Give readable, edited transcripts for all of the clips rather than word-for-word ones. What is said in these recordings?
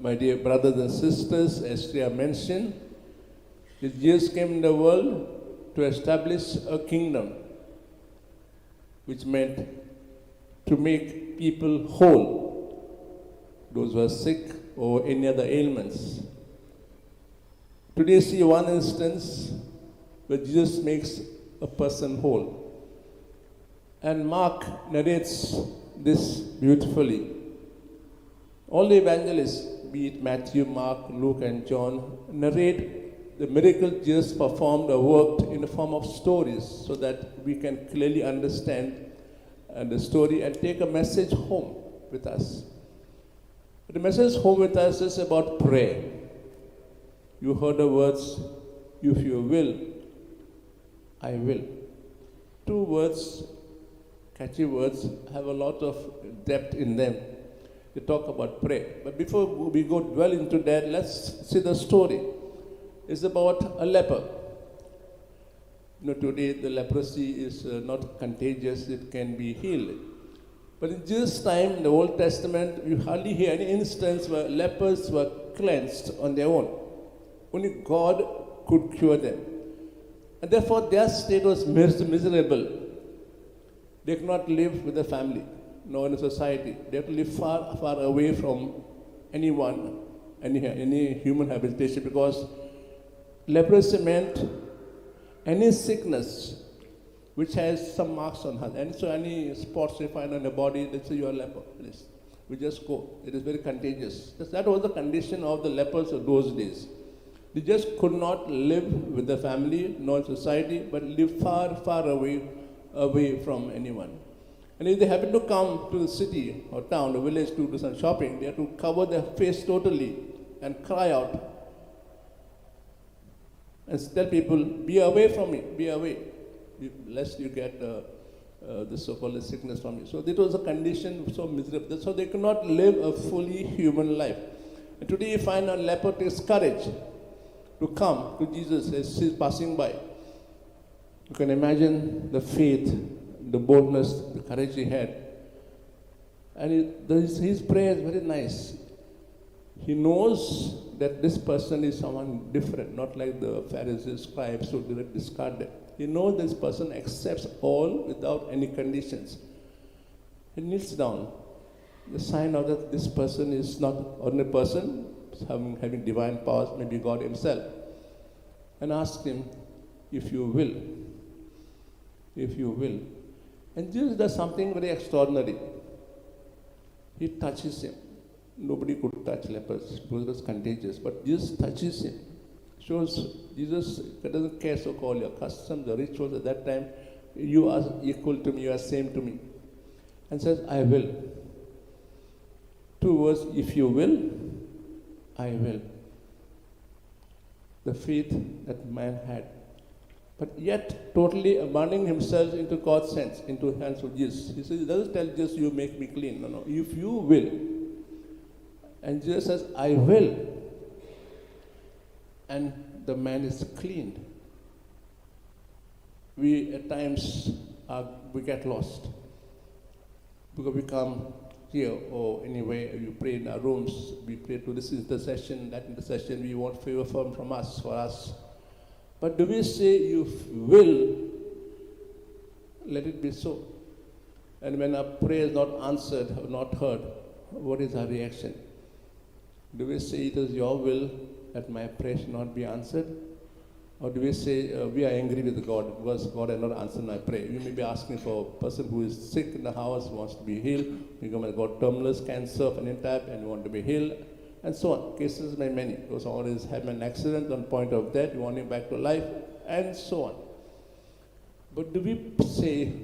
My dear brothers and sisters, as they are mentioned, that Jesus came in the world to establish a kingdom, which meant to make people whole, those who are sick or any other ailments. Today, see one instance where Jesus makes a person whole. And Mark narrates this beautifully. All the evangelists, be it Matthew, Mark, Luke, and John, narrate the miracle Jesus performed or worked in the form of stories so that we can clearly understand the story and take a message home with us. The message home with us is about prayer. You heard the words, if you will, I will. Two words, catchy words, have a lot of depth in them. They talk about prayer. But before we go dwell into that, let's see the story. It's about a leper. Today the leprosy is not contagious, it can be healed. But in Jesus' time, in the Old Testament, you hardly hear any instance where lepers were cleansed on their own. Only God could cure them. And therefore their state was miserable. They could not live with a family, nor in a society. They had to live far, far away from anyone, any human habitation, because leprosy meant any sickness which has some marks on her. And so any spots you find on the body, let's say you are a leper. We just go. It is very contagious. That was the condition of the lepers of those days. They just could not live with the family, nor in society, but live far, far away from anyone. And if they happen to come to the city or town or village to do some shopping, they have to cover their face totally and cry out and tell people, be away from me, be away, lest you get the so-called sickness from you. So it was a condition so miserable. So they could not live a fully human life. And today you find a leper takes courage to come to Jesus as he's passing by. You can imagine the faith, the boldness, the courage he had. And his prayer is very nice. He knows that this person is someone different, not like the Pharisees, scribes who did discard them. He knows this person accepts all without any conditions. He kneels down. The sign of that this person is not ordinary person, having divine powers, maybe God himself. And asks him, if you will. If you will. And Jesus does something very extraordinary. He touches him. Nobody could touch lepers because it was contagious, but Jesus touches him. Shows Jesus doesn't care so-called your customs, the rituals at that time. You are equal to me, you are same to me. And says, I will. Two words, if you will, I will. The faith that man had. But yet, totally abandoning himself into God's hands, into the hands of Jesus. He says, he doesn't tell Jesus, you make me clean. No, if you will. And Jesus says, I will. And the man is cleaned. We at times, we get lost. Because we come here or anywhere, you pray in our rooms, we pray to this intercession, that intercession, we want favor from us, for us. But do we say, you will, let it be so? And when our prayer is not answered or not heard, what is our reaction? Do we say it is your will that my prayer should not be answered? Or do we say we are angry with God because God has not answered my prayer? We may be asking for a person who is sick in the house, wants to be healed. We have got terminal cancer of any type and want to be healed. And so on. Cases may many. Because someone is having an accident on point of death, you want him back to life, and so on. But do we say,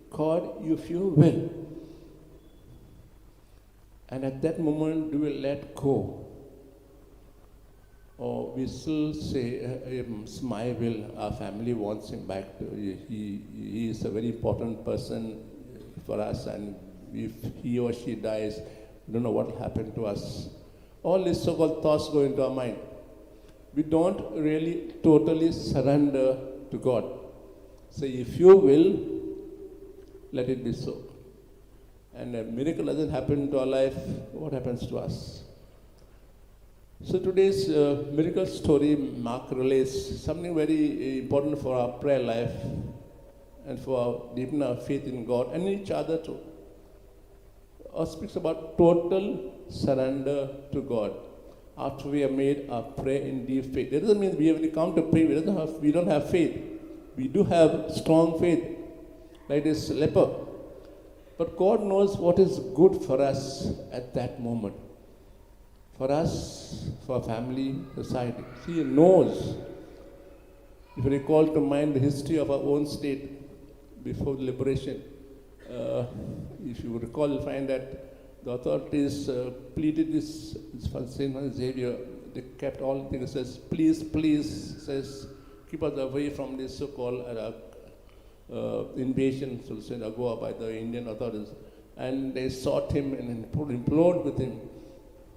God, if you will? And at that moment, do we let go? Or we still say, it's my will, our family wants him back. He is a very important person for us, and if he or she dies, we don't know what will happen to us. All these so-called thoughts go into our mind. We don't really totally surrender to God. Say, if you will, let it be so. And a miracle doesn't happen to our life, what happens to us? So today's miracle story Mark relates something very important for our prayer life and for our deepen our faith in God and each other too. Speaks about total surrender to God after we have made our prayer in deep faith. That doesn't mean when we come to pray, we don't have faith. We do have strong faith, like this leper. But God knows what is good for us at that moment. For us, for family, society. See, He knows. If you recall to mind the history of our own state before the liberation, if you recall, you'll find that the authorities pleaded this for Saint Xavier. They kept all things. Says, please, says, keep us away from this so-called invasion, so say, Goa by the Indian authorities. And they sought him and implored with him,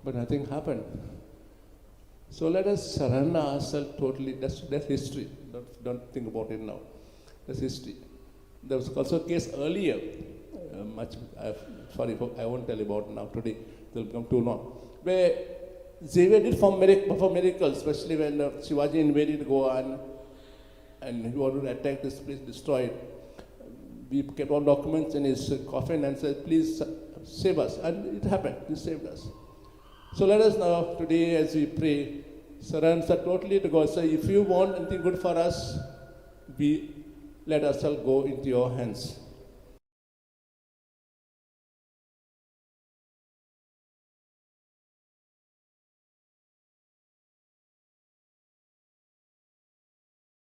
but nothing happened. So let us surrender ourselves totally. That's history. Don't think about it now. That's history. There was also a case earlier. Sorry, I won't tell you about it now today. It will become too long. Where Xavier did perform miracles, especially when Shivaji invaded Goa and he wanted to attack this place, destroy it. We kept all documents in his coffin and said, please save us. And it happened. He saved us. So let us now, today as we pray, surrender totally to God. Say, if you want anything good for us, we let ourselves go into your hands.